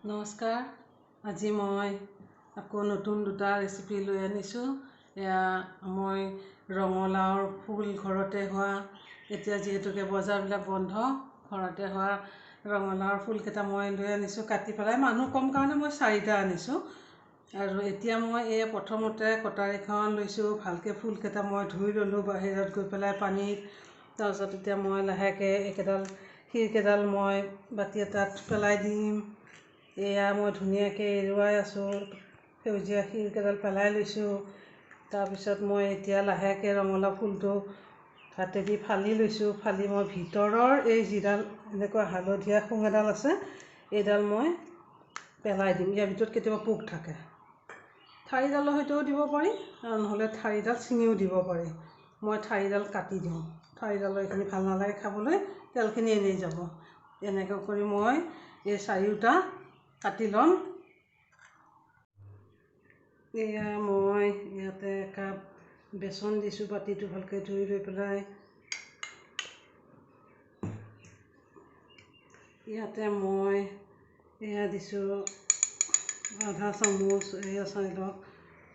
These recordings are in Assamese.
নমস্কাৰ। আজি মই আকৌ নতুন দুটা ৰেচিপি লৈ আনিছোঁ। এয়া মই ৰঙালাওৰ ফুল ঘৰতে হোৱা, এতিয়া যিহেতুকে বজাৰবিলাক বন্ধ, ঘৰতে হোৱা ৰঙালাওৰ ফুলকেইটা মই লৈ আনিছোঁ কাটি পেলাই। মানুহ কম কাৰণে মই 4টা আনিছোঁ। আৰু এতিয়া মই এই প্ৰথমতে কটাৰীখন লৈছোঁ, ভালকৈ ফুলকেইটা মই ধুই ল'লোঁ বাহিৰত গৈ পেলাই পানীত। তাৰপিছত এতিয়া মই লাহেকৈ শিৰকেইডাল মই বাতি এটাত পেলাই দিম। এয়া মই ধুনীয়াকৈ এৰুৱাই আছোঁ, সেউজীয়া শিৰকেইডাল পেলাই লৈছোঁ। তাৰপিছত মই এতিয়া লাহেকৈ ৰঙালাও ফুলটো হাতেদি ফালি লৈছোঁ। ফালি মই ভিতৰৰ এই যিডাল এনেকুৱা হালধীয়া শুং এডাল আছে, এইডাল মই পেলাই দিম। ইয়াৰ ভিতৰত কেতিয়াবা পোক থাকে, ঠাৰিডালৰ সৈতেও দিব পাৰি আৰু নহ'লে ঠাৰিডাল ছিঙিও দিব পাৰি। মই ঠাৰিডাল কাটি দিওঁ, ঠাৰিডালৰ এইখিনি ভাল নালাগে খাবলৈ, তেলখিনি এনেই যাব। এনেকৈ কৰি মই এই 4টা কাটি ল'ম। এয়া মই ইয়াতে একাপ বেচন দিছোঁ, বাতিটো ভালকৈ ধুই লৈ পেলাই। ইয়াতে মই এয়া দিছোঁ আধা চামুচ, এয়া চাই লওক,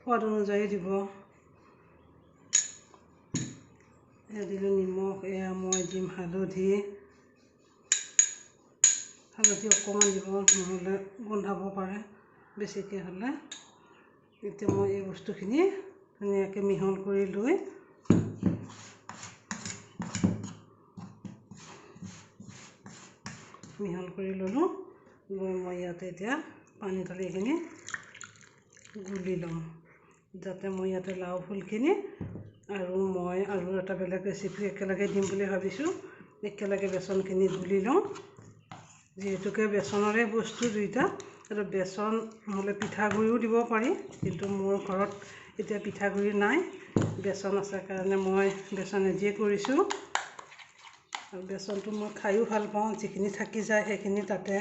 সোৱাদ অনুযায়ী দিব। এয়া দিলোঁ নিমখ, এয়া মই দিম হালধি অকণমান দিব, নহ'লে গোন্ধাব পাৰে বেছিকৈ হ'লে। এতিয়া মই এই বস্তুখিনি ধুনীয়াকৈ মিহল কৰি লৈ ল'লোঁ। লৈ মই ইয়াতে এতিয়া পানী ঢালি এইখিনি গুলি ল'ম, যাতে মই ইয়াতে লাও ফুলখিনি আৰু এটা বেলেগ ৰেচিপি একেলগে দিম বুলি ভাবিছোঁ। একেলগে বেচনখিনি গুলি লওঁ, যিহেতুকে বেচনৰে বস্তু দুইটা। আৰু বেচন নহ'লে পিঠাগুড়িও দিব পাৰি, কিন্তু মোৰ ঘৰত এতিয়া পিঠাগুড়ি নাই, বেচন আছে কাৰণে মই বেচনেদিয়ে কৰিছোঁ। আৰু বেচনটো মই খায়ো ভাল পাওঁ, যিখিনি থাকি যায় সেইখিনি তাতে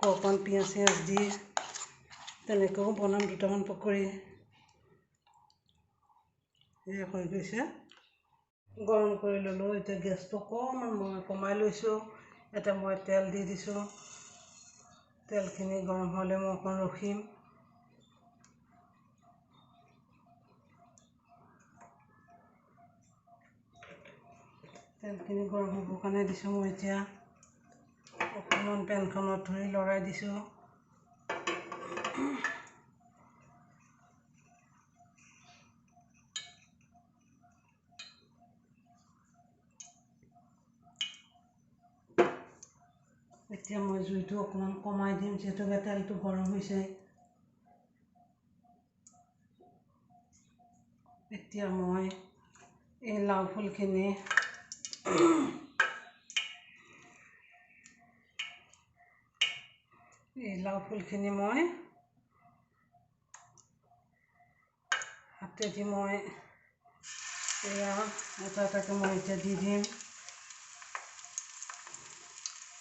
অকণমান পিঁয়াজ চিয়াজ দি তেনেকৈও বনাম। দুটামান পকৰি এয়া হৈ গৈছে, গৰম কৰি ল'লোঁ। এতিয়া গেছটো অকণমান মই কমাই লৈছোঁ। এতিয়া মই তেল দি দিছোঁ, তেলখিনি গৰম হ'লে মই অকণ ৰখিম। তেলখিনি গৰম হ'বৰ কাৰণে দিছোঁ। মই এতিয়া অকণমান পেনখনত ধৰি লৰাই দিছোঁ। এতিয়া মই জুইটো অকণমান কমাই দিম, যিহেতুকে তেলটো গৰম হৈছে। এতিয়া মই এই লাও ফুলখিনি মই হাতেদি মই এয়া এটা এটাকৈ মই এতিয়া দি দিম।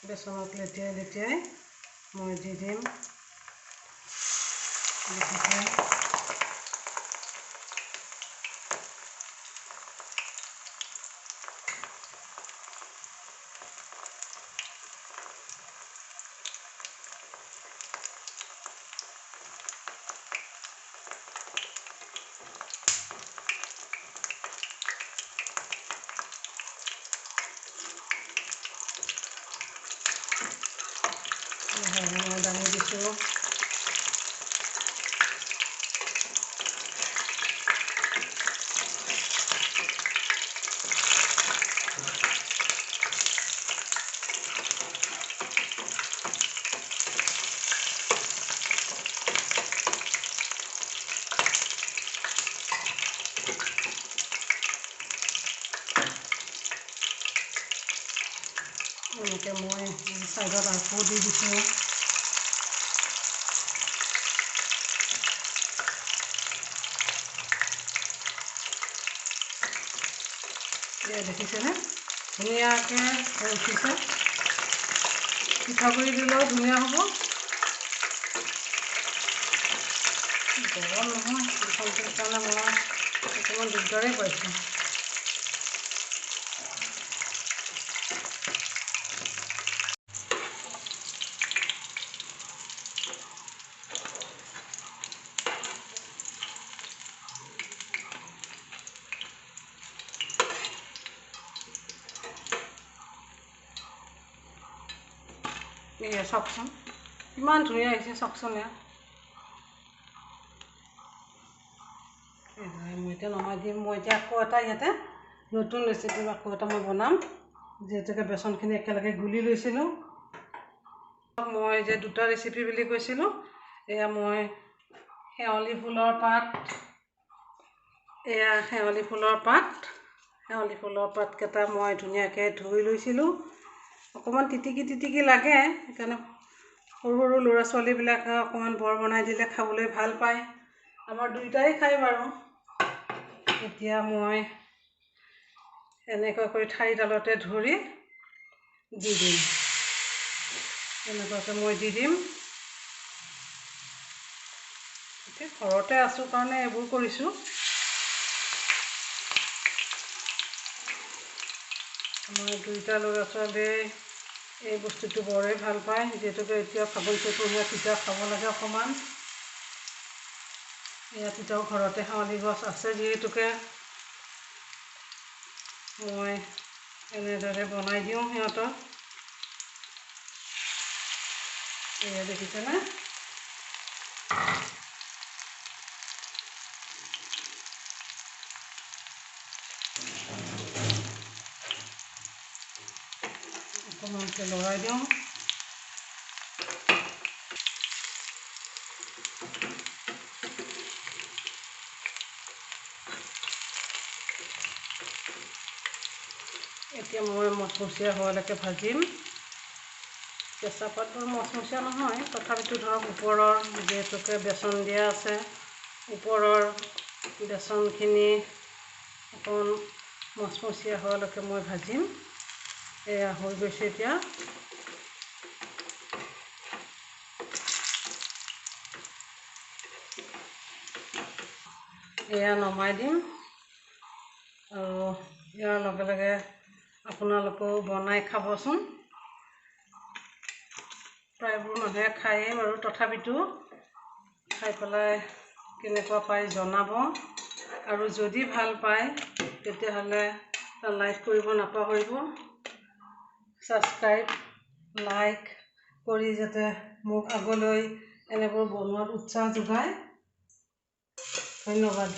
বেচনত লেটিয়াই মই দি দিম। মই দাঙি দিছোঁ। এনেকৈ মই চাইডত আকৌ দি দিছোঁ। দেখিছেনে, ধুনীয়াকৈ উঠিছে। পিঠাগুড়ি দিলেও ধুনীয়া হ'ব। গৰম নহয়, পিঠাগুড়িৰ কাৰণে মই অকণমান দিগদাৰেই পাইছোঁ। এয়া চাওকচোন কিমান ধুনীয়া হৈছে চাওকচোন এয়া মই এতিয়া নমাই দিম মই এতিয়া আকৌ এটা ইয়াতে নতুন ৰেচিপি আকৌ এটা মই বনাম যিহেতুকে বেচনখিনি একেলগে গুলি লৈছিলোঁ মই যে দুটা ৰেচিপি বুলি কৈছিলোঁ এয়া মই শেৱালি ফুলৰ পাতকেইটা মই ধুনীয়াকৈ ধুই লৈছিলোঁ অকণমান তিতিকি লাগে সেইকাৰণে সৰু সৰু ল'ৰা ছোৱালীবিলাকে অকণমান বৰ বনাই দিলে খাবলৈ ভাল পায় আমাৰ দুয়োটাই খাই বাৰু এতিয়া মই এনেকুৱাকৈ ঠাৰিডালতে ধৰি দি দিম এনেকুৱাকৈ মই দি দিম এতিয়া ঘৰতে আছোঁ কাৰণে এইবোৰ কৰিছোঁ আমাৰ দুয়োটা ল'ৰা ছোৱালীয়ে এই বস্তুটো বৰেই ভাল পায় যিহেতুকে এতিয়া ফাগুন চ'তমহীয়া তিতা খাব লাগে অকণমান এয়া তিতাও ঘৰতে শেৱালি গছ আছে যিহেতুকে মই এনেদৰে বনাই দিওঁ সিহঁতক এয়া দেখিছেনে অকণমানকৈ লৰাই দিওঁ এতিয়া মই মচমচীয়া হোৱালৈকে ভাজিম কেঁচা পাতবোৰ মচমচীয়া নহয় তথাপিতো ধৰক ওপৰৰ যিহেতুকে বেচন দিয়া আছে ওপৰৰ বেচনখিনি অকণ মচমচীয়া হোৱালৈকে মই ভাজিম এয়া হৈ গৈছে এতিয়া এয়া নমাই দিম আৰু ইয়াৰ লগে লগে আপোনালোকেও বনাই খাবচোন প্ৰায়বোৰ মানুহে খায়েই বাৰু তথাপিতো খাই পেলাই কেনেকুৱা পায় জনাব আৰু যদি ভাল পায় তেতিয়াহ'লে লাইক কৰিব নাপাহৰিব ছাবস্ক্ৰাইব লাইক কৰি যাতে মোক আগলৈ এনেবোৰ বনোৱাত উৎসাহ যোগায় ধন্যবাদ